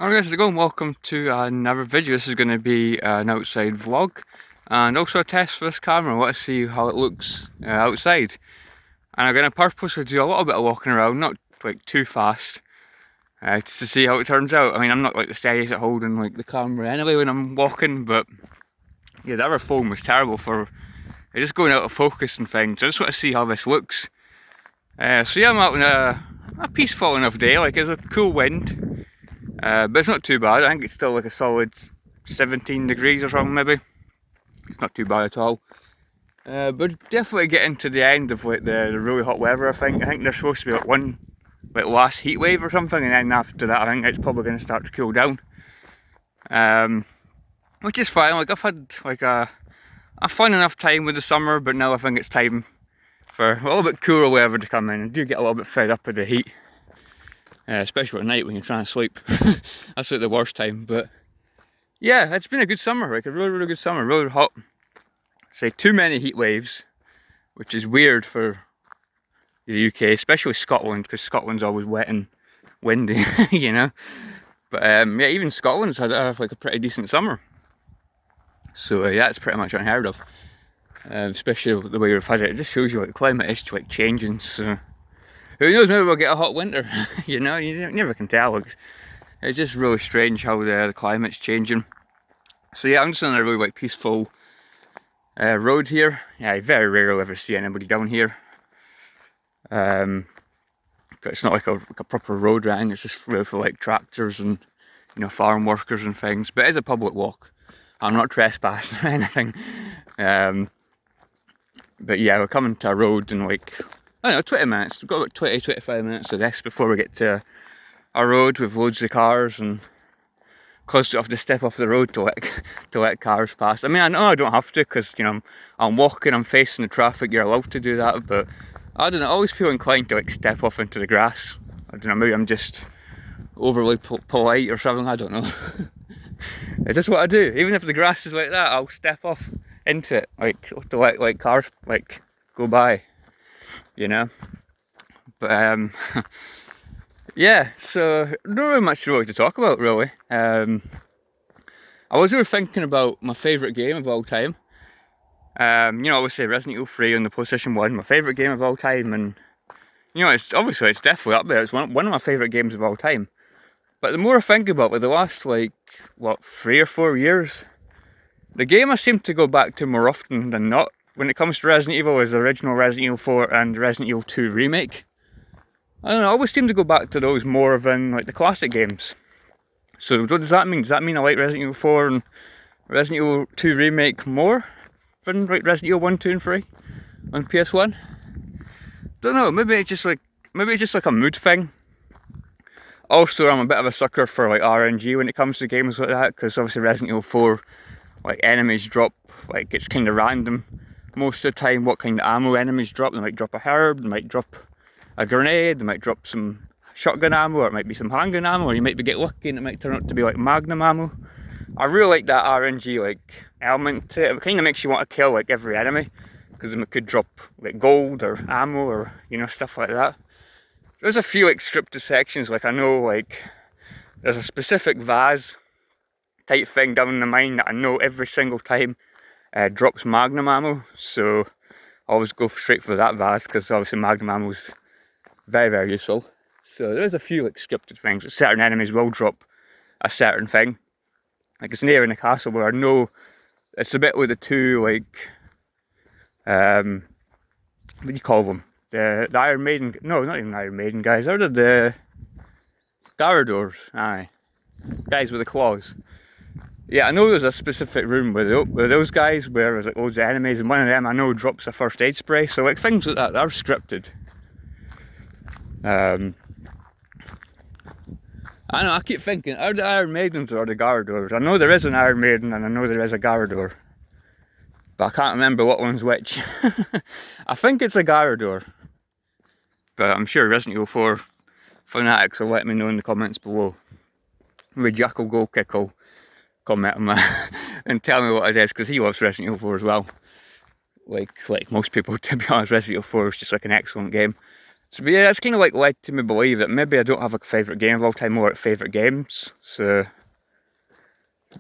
Alright guys, how's it going? Welcome to another video. This is going to be an outside vlog and also a test for this camera. I want to see how it looks outside. And I'm going to purposely do a little bit of walking around, not like too fast, just to see how it turns out. I mean, I'm not like the steadiest at holding like the camera anyway when I'm walking, but yeah, the other phone was terrible for it just going out of focus and things. I just want to see how this looks. So yeah, I'm out on a peaceful enough day, like there's a cool wind. But it's not too bad. I think it's still like a solid 17 degrees or something maybe. It's not too bad at all. But definitely getting to the end of like the really hot weather. I think there's supposed to be like one like last heat wave or something, and then after that I think it's probably going to start to cool down. Which is fine. Like I've had like a fun enough time with the summer, but now I think it's time for a little bit cooler weather to come in. I do get a little bit fed up with the heat. Especially at night when you're trying to sleep. That's like the worst time, but yeah, it's been a good summer, like a really good summer, really hot. Say too many heat waves, which is weird for the UK, especially Scotland, because Scotland's always wet and windy, you know. But yeah, even Scotland's had like a pretty decent summer. So yeah, it's pretty much unheard of. Especially the way we've had it. It just shows you like the climate is like changing, so who knows, maybe we'll get a hot winter, you know, you never can tell. It's just really strange how the climate's changing. So yeah, I'm just on a really like peaceful road here. Yeah, I very rarely ever see anybody down here. It's not like a proper road or anything, it's just really for like tractors and, you know, farm workers and things. But it is a public walk. I'm not trespassing or anything. But yeah, we're coming to a road in like, I don't know, 20 minutes. We've got about 20-25 minutes of this before we get to a road with loads of cars, and close enough to step off the road to let cars pass. I mean, I know I don't have to because, you know, I'm walking, I'm facing the traffic, you're allowed to do that, but I don't know, I always feel inclined to like step off into the grass. I don't know, maybe I'm just overly polite or something, I don't know. It's just what I do. Even if the grass is like that, I'll step off into it, like to let like cars like go by, you know. But yeah, so not really much really to talk about really. I was really thinking about my favourite game of all time. You know, obviously Resident Evil 3 on the PlayStation 1, my favourite game of all time, and you know, it's definitely up there. It's one of my favourite games of all time. But the more I think about it, the last like, what, 3 or 4 years, the game I seem to go back to more often than not when it comes to Resident Evil is the original Resident Evil 4 and Resident Evil 2 Remake. I don't know, I always seem to go back to those more than like the classic games. So what does that mean? Does that mean I like Resident Evil 4 and Resident Evil 2 Remake more than like Resident Evil 1, 2 and 3 on PS1? Don't know, maybe it's just like a mood thing. Also, I'm a bit of a sucker for like RNG when it comes to games like that, because obviously Resident Evil 4, like enemies drop, like it's kind of random most of the time what kind of ammo enemies drop. They might drop a herb, they might drop a grenade, they might drop some shotgun ammo, or it might be some handgun ammo, or you might get lucky and it might turn out to be like magnum ammo. I really like that RNG like element to it. It kind of makes you want to kill like every enemy, because it could drop like gold or ammo or, you know, stuff like that. There's a few like scripted sections, like I know like there's a specific vase type thing down in the mine that I know every single time drops magnum ammo, so I always go straight for that vase because obviously magnum ammo is very useful. So there's a few like scripted things. Certain enemies will drop a certain thing. Like it's near in the castle where I know it's a bit with the two like what do you call them? The Iron Maiden, no, not even Iron Maiden guys, they're the Garradors, aye. Guys with the claws. Yeah, I know there's a specific room with those guys where there's like loads of enemies, and one of them I know drops a first aid spray, so like things like that are scripted. I know, I keep thinking, are the Iron Maidens or the Garradors? I know there is an Iron Maiden and I know there is a Garrador, but I can't remember what one's which. I think it's a Garrador, but I'm sure Resident Evil 4 fanatics will let me know in the comments below. Maybe Jackal Go Kick will comment on that and tell me what it is, because he loves Resident Evil 4 as well. Like most people, to be honest, Resident Evil 4 is just like an excellent game. So but yeah, that's kind of like led to me believe that maybe I don't have a favourite game of all time, more like favourite games. So,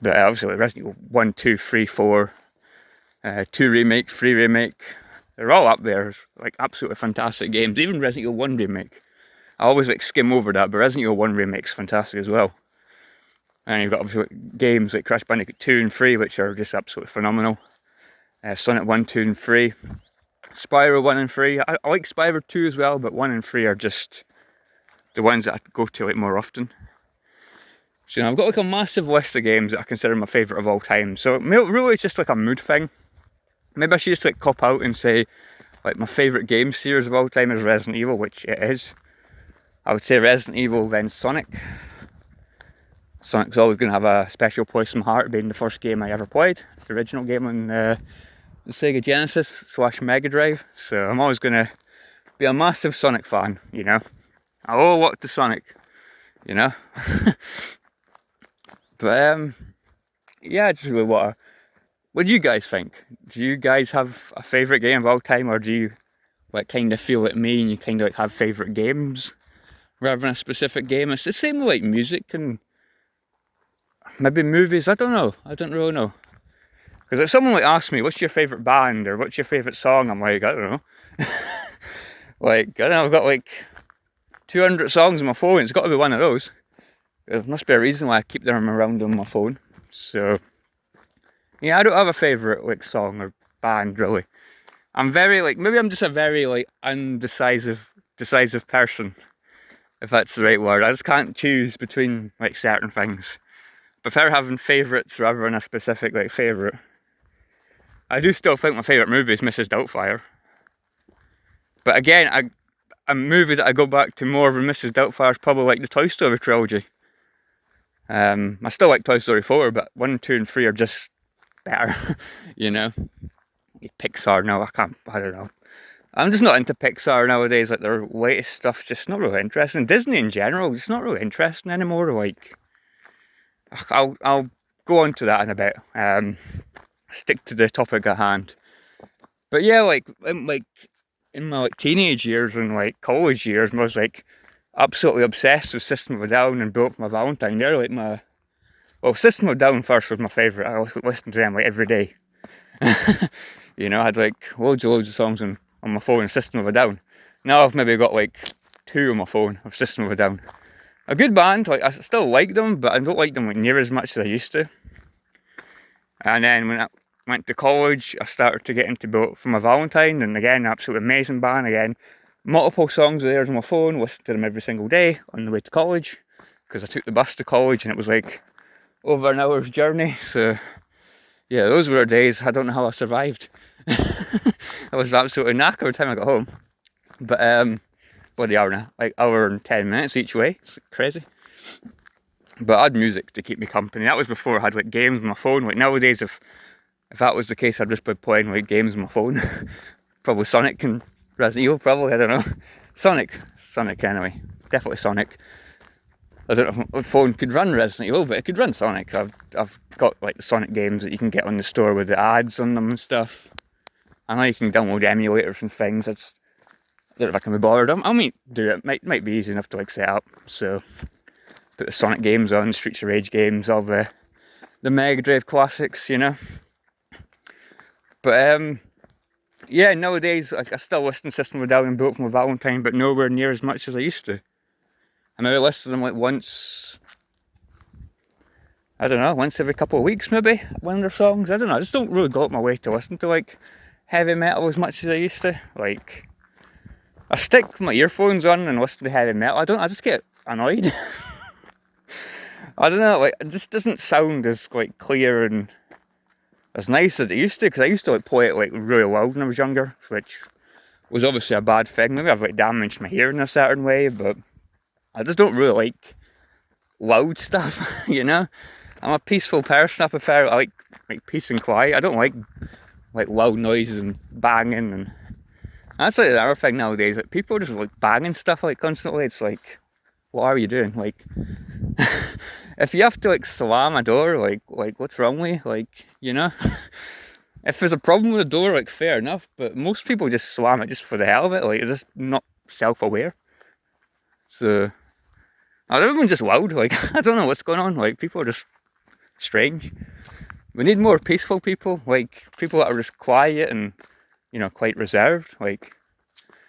but obviously like Resident Evil 1, 2, 3, 4, 2 remake, 3 remake, they're all up there, like absolutely fantastic games. Even Resident Evil 1 remake, I always like skim over that, but Resident Evil 1 remake's fantastic as well. And you've got obviously games like Crash Bandicoot 2 and 3, which are just absolutely phenomenal. Sonic 1, 2 and 3. Spyro 1 and 3. I like Spyro 2 as well, but 1 and 3 are just the ones that I go to like more often. So I've got like a massive list of games that I consider my favourite of all time. So really it's just like a mood thing. Maybe I should just like cop out and say like my favourite game series of all time is Resident Evil, which it is. I would say Resident Evil, then Sonic. Sonic's always going to have a special place in my heart, being the first game I ever played, the original game on the Sega Genesis / Mega Drive. So I'm always going to be a massive Sonic fan, you know. I owe a lot to Sonic, you know. But yeah, just really what do you guys think? Do you guys have a favourite game of all time, or do you like kind of feel like me and you kind of like have favourite games rather than a specific game? It's the same with like music and maybe movies. I don't know. I don't really know. Because if someone like asks me, what's your favourite band or what's your favourite song, I'm like, I don't know. Like, I don't know, I've got like 200 songs on my phone. It's got to be one of those. There must be a reason why I keep them around on my phone. So, yeah, I don't have a favourite like song or band really. I'm very like, maybe I'm just a very like decisive person, if that's the right word. I just can't choose between like certain things. Prefer having favourites rather than a specific like favourite. I do still think my favourite movie is Mrs. Doubtfire. But again, a movie that I go back to more than Mrs. Doubtfire is probably like the Toy Story trilogy. I still like Toy Story 4, but 1, 2 and 3 are just better, you know. Pixar now, I don't know. I'm just not into Pixar nowadays. Like their latest stuff's just not really interesting. Disney in general, it's not really interesting anymore. Like, I'll go on to that in a bit. Stick to the topic at hand. But yeah, like in my like teenage years and like college years, I was like absolutely obsessed with System of a Down and Bullet for My Valentine. They're like System of a Down first was my favourite. I listened to them like every day. You know, I had like loads of songs on my phone, System of a Down. Now I've maybe got like 2 on my phone of System of a Down. A good band, like I still like them, but I don't like them like near as much as I used to. And then when I went to college, I started to get into Bullet for My Valentine, and again, absolutely amazing band. Again, multiple songs of theirs on my phone, listened to them every single day on the way to college, because I took the bus to college and it was like over an hour's journey. So yeah, those were days. I don't know how I survived. I was absolutely knackered by the time I got home. But bloody hour and 10 minutes each way. It's crazy. But I had music to keep me company. That was before I had like games on my phone. Like nowadays, if that was the case, I'd just be playing like games on my phone. Probably Sonic and Resident Evil, probably, I don't know. Sonic anyway. Definitely Sonic. I don't know if my phone could run Resident Evil, but it could run Sonic. I've got like the Sonic games that you can get on the store with the ads on them and stuff. I know you can download emulators and things. I don't know if I can be bothered. I might do it. Might be easy enough to like set up. So put the Sonic games on, Streets of Rage games, all the Mega Drive classics, you know. But yeah, nowadays like, I still listen to System of a Down and Bullet for My Valentine, but nowhere near as much as I used to. I maybe listen to them like once, I don't know, once every couple of weeks maybe, one of their songs. I don't know, I just don't really go out my way to listen to like heavy metal as much as I used to. Like, I stick my earphones on and listen to heavy metal. I just get annoyed. I don't know, like it just doesn't sound as like clear and as nice as it used to, because I used to like play it like really loud when I was younger, which was obviously a bad thing. Maybe I've like damaged my hearing in a certain way, but I just don't really like loud stuff, you know? I'm a peaceful person. I prefer like peace and quiet. I don't like loud noises and banging, and that's like another thing nowadays. Like people just like banging stuff like constantly. It's like, what are you doing? Like, if you have to like slam a door, like what's wrong with you? Like, you know? If there's a problem with the door, like fair enough. But most people just slam it just for the hell of it. Like, it's just not self-aware. So everyone's just wild. Like, I don't know what's going on. Like, people are just strange. We need more peaceful people, like people that are just quiet and, you know, quite reserved. Like,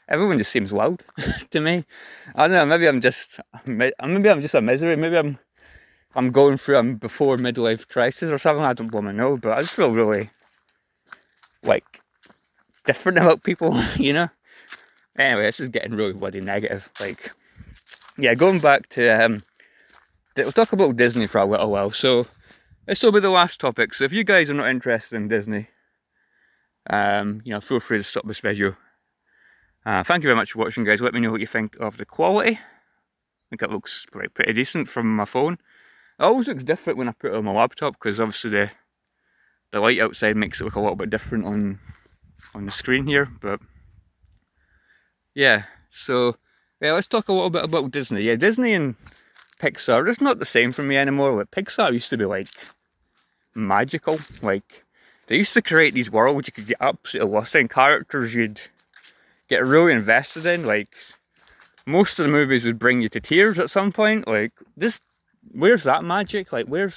everyone just seems wild to me. I don't know. Maybe I'm just a misery. Maybe I'm going through a before midlife crisis or something. I don't blooming know, but I just feel really like different about people, you know. Anyway, this is getting really bloody negative. Like, yeah, going back to we'll talk about Disney for a little while. So this will be the last topic. So if you guys are not interested in Disney, you know, feel free to stop this video. Thank you very much for watching, guys. Let me know what you think of the quality. I think it looks pretty decent from my phone. It always looks different when I put it on my laptop, because obviously the light outside makes it look a little bit different on the screen here. But yeah, so yeah, let's talk a little bit about Disney. Yeah, Disney and Pixar, it's not the same for me anymore. Like, Pixar used to be like magical. Like, they used to create these worlds you could get absolutely lost in, characters you'd get really invested in. Like, most of the movies would bring you to tears at some point. Like, this, where's that magic? Like, where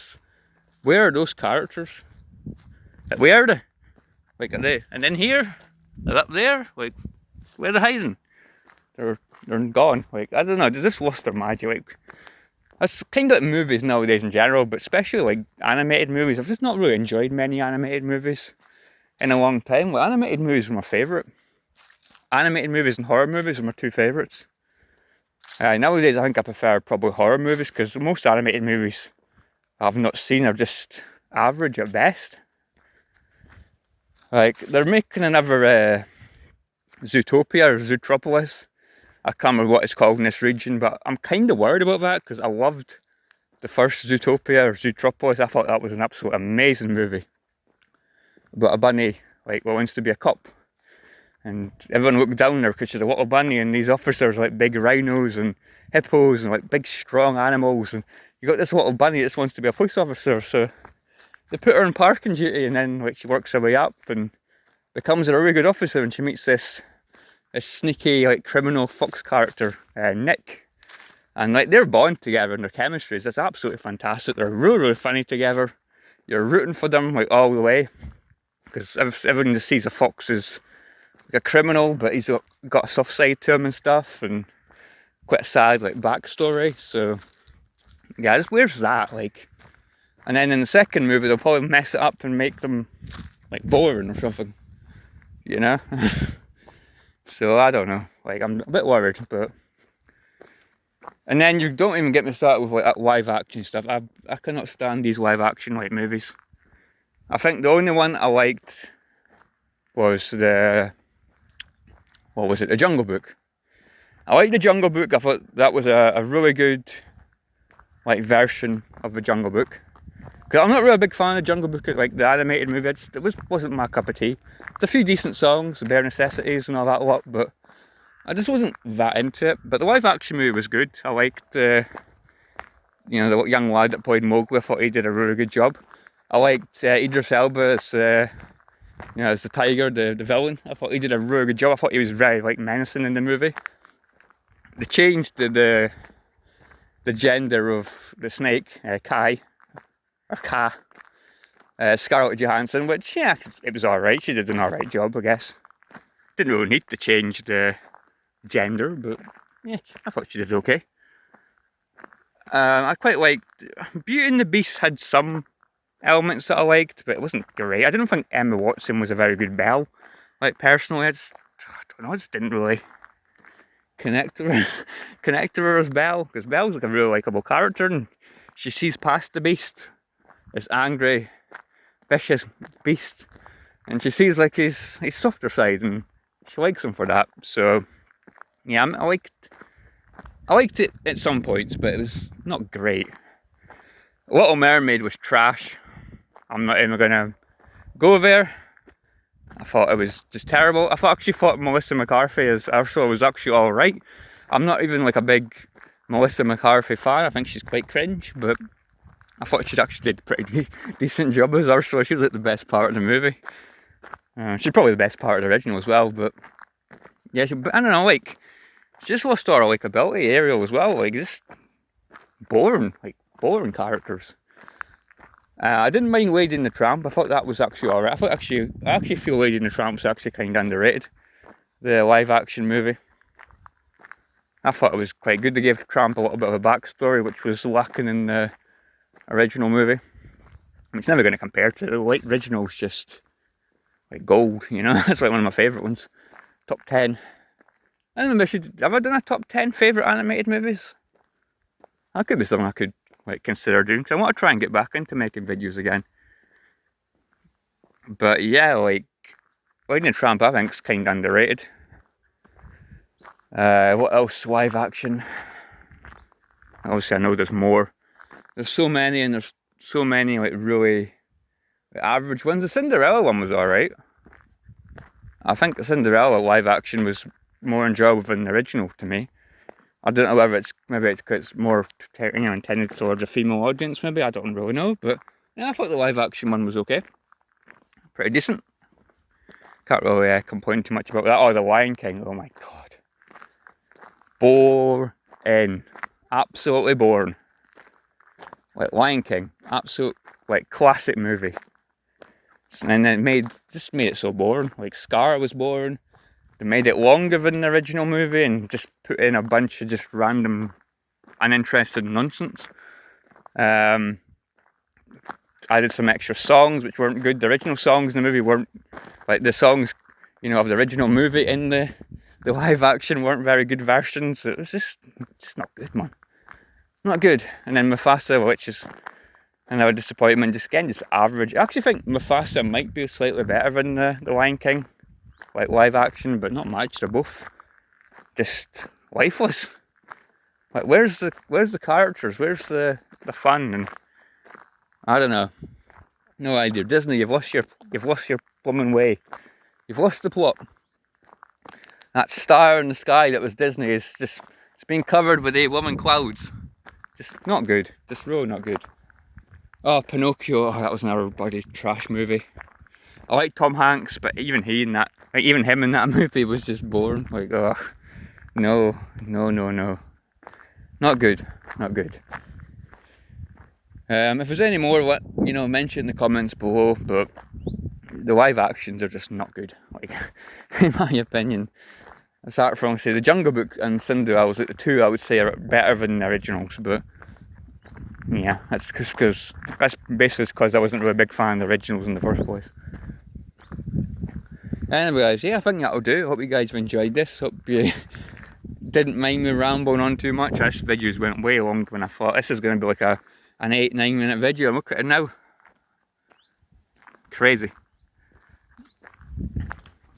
are those characters? Like, where are they? Like, are they? And then here, they're up there. Like, where are they hiding? They're gone. Like, I don't know. They just lost their magic. Like, that's kind of like movies nowadays in general, but especially like animated movies. I've just not really enjoyed many animated movies in a long time. Like, animated movies are my favourite. Animated movies and horror movies are my two favourites. Nowadays I think I prefer probably horror movies, because most animated movies I've not seen are just average at best. Like, they're making another Zootopia or Zootropolis. I can't remember what it's called in this region, but I'm kind of worried about that, because I loved the first Zootopia or Zootropolis. I thought that was an absolute amazing movie about a bunny, like, what wants to be a cop. And everyone looked down there because she's a little bunny, and these officers like big rhinos and hippos and like big strong animals, and you got this little bunny that just wants to be a police officer. So they put her on parking duty, and then like she works her way up and becomes a really good officer, and she meets this sneaky like criminal fox character, Nick. And like, their bond together and their chemistry is just absolutely fantastic. They're really funny together. You're rooting for them like all the way, because everyone just sees a fox as a criminal, but he's got a soft side to him and stuff, and quite a sad like backstory. So yeah, just where's that? Like, and then in the second movie they'll probably mess it up and make them like boring or something, you know. So I don't know, like, I'm a bit worried. But and then you don't even get me started with like live action stuff. I cannot stand these live action like movies. I think the only one I liked was the Jungle Book. I liked the Jungle Book. I thought that was a really good like version of the Jungle Book. Because I'm not really a big fan of the Jungle Book, like the animated movie. It wasn't my cup of tea. There's a few decent songs, the Bare Necessities and all that lot, but I just wasn't that into it. But the live action movie was good. I liked you know, the young lad that played Mowgli. I thought he did a really good job. I liked Idris Elba as you know, as the tiger, the villain. I thought he did a really good job. I thought he was very like menacing in the movie. They changed the gender of the snake, Kai, Scarlett Johansson, which, yeah, it was alright. She did an alright job, I guess. Didn't really need to change the gender, but yeah, I thought she did okay. I quite liked Beauty and the Beast. Had some elements that I liked, but it wasn't great. I didn't think Emma Watson was a very good Belle. Like, personally, I don't know, I just didn't really connect to her as Belle, because Belle's like a really likeable character, and she sees past the Beast, this angry, vicious beast, and she sees like his softer side, and she likes him for that. So yeah, I liked it at some points, but it was not great. Little Mermaid was trash. I'm not even gonna go there. I thought it was just terrible. I actually thought Melissa McCarthy as Ursula was actually alright. I'm not even like a big Melissa McCarthy fan. I think she's quite cringe, but I thought she actually did a pretty decent job as Ursula. She was like the best part of the movie. She's probably the best part of the original as well, but yeah, I don't know, like, just lost all our likability. Ariel as well, like just boring characters. I didn't mind Lady and the Tramp. I thought that was actually alright. I actually feel Lady and the Tramp was actually kind of underrated. The live action movie. I thought it was quite good. They gave Tramp a little bit of a backstory, which was lacking in the original movie. It's never going to compare to the original's just like gold, you know. That's like one of my favourite ones. Top 10. I don't know. Have I done a top 10 favourite animated movies? That could be something I could like consider doing, because I want to try and get back into making videos again. But yeah, like Lady and the Tramp, I think, is kind of underrated. What else? Live action. Obviously, I know there's more. There's so many, and there's so many like really average ones. The Cinderella one was alright. I think the Cinderella live action was more enjoyable than the original to me. I don't know whether maybe it's because it's more intended towards a female audience. Maybe I don't really know, but yeah, I thought the live action one was okay. Pretty decent. Can't really complain too much about that. Oh, the Lion King. Oh my god. Boring. Absolutely boring. Like Lion King, absolute like classic movie. And then just made it so boring. Like Scar was boring. They made it longer than the original movie and just put in a bunch of just random uninteresting nonsense. Added some extra songs which weren't good. The original songs in the movie weren't like the songs, you know, of the original movie in the live action weren't very good versions. It was just not good, man. Not good. And then Mufasa, which is another disappointment, just again, just average. I actually think Mufasa might be slightly better than the Lion King, like live action, but not much. They're both just lifeless. Like, where's the characters? Where's the fun? And I don't know. No idea. Disney, you've lost your plumbing way. You've lost the plot. That star in the sky that was Disney is just, it's been covered with 8 woman clouds. Just not good. Just really not good. Oh, Pinocchio. Oh, that was another bloody trash movie. I like Tom Hanks, but even him in that movie was just boring. Like, oh, no. Not good. If there's any more, mention in the comments below. But the live actions are just not good. Like, in my opinion. Apart from, say, the Jungle Book and Cinderella, was like the two I would say are better than the originals, but yeah, that's basically because I wasn't really a big fan of the originals in the first place. Anyway, guys, yeah, I think that'll do. Hope you guys have enjoyed this. Hope you didn't mind me rambling on too much. This videos went way long when I thought this is going to be like an 8-9 minute video. And look at it now. Crazy.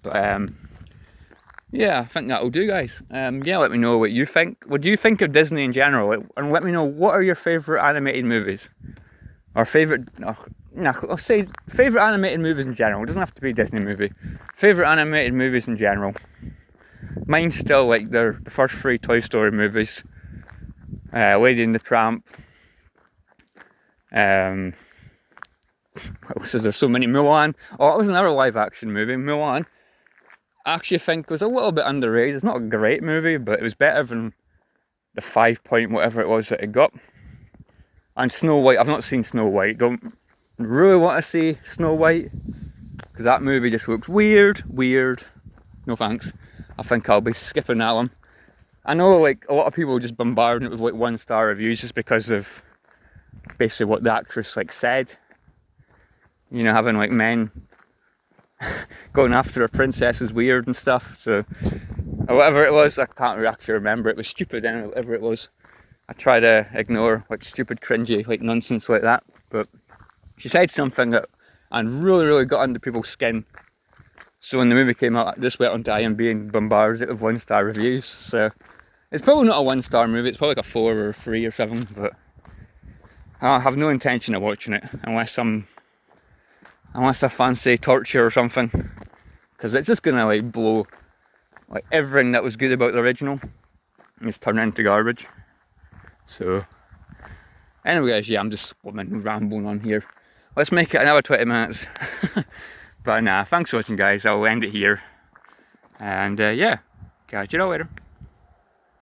But yeah, I think that'll do, guys. Yeah, let me know what you think. What do you think of Disney in general? And let me know, what are your favourite animated movies? Or favourite, I'll say favourite animated movies in general. It doesn't have to be a Disney movie. Favourite animated movies in general. Mine's still like the first 3 Toy Story movies. Lady and the Tramp. What else is there? So many. Mulan. Oh, that was another live action movie. Mulan. I actually think it was a little bit underrated. It's not a great movie, but it was better than the 5 point whatever it was that it got. And Snow White, I've not seen Snow White. Don't really want to see Snow White, because that movie just looks weird. No thanks. I think I'll be skipping that one. I know like a lot of people just bombarding it with like 1-star reviews just because of basically what the actress like said. You know, having like men going after a princess is weird and stuff, so or whatever it was, I can't actually remember. It was stupid and whatever it was. I try to ignore like stupid, cringy, like nonsense like that, but she said something that and really got under people's skin. So when the movie came out, I just went onto IMDb and bombarded it with 1-star reviews. So it's probably not a 1-star movie, it's probably like a 4 or a 3 or 7, but I have no intention of watching it unless I fancy torture or something, because it's just gonna like blow like everything that was good about the original and it's turned into garbage. So anyway, guys, yeah, I'm just rambling on here. Let's make it another 20 minutes. But nah, thanks for watching, guys. I'll end it here, and yeah, catch you all later.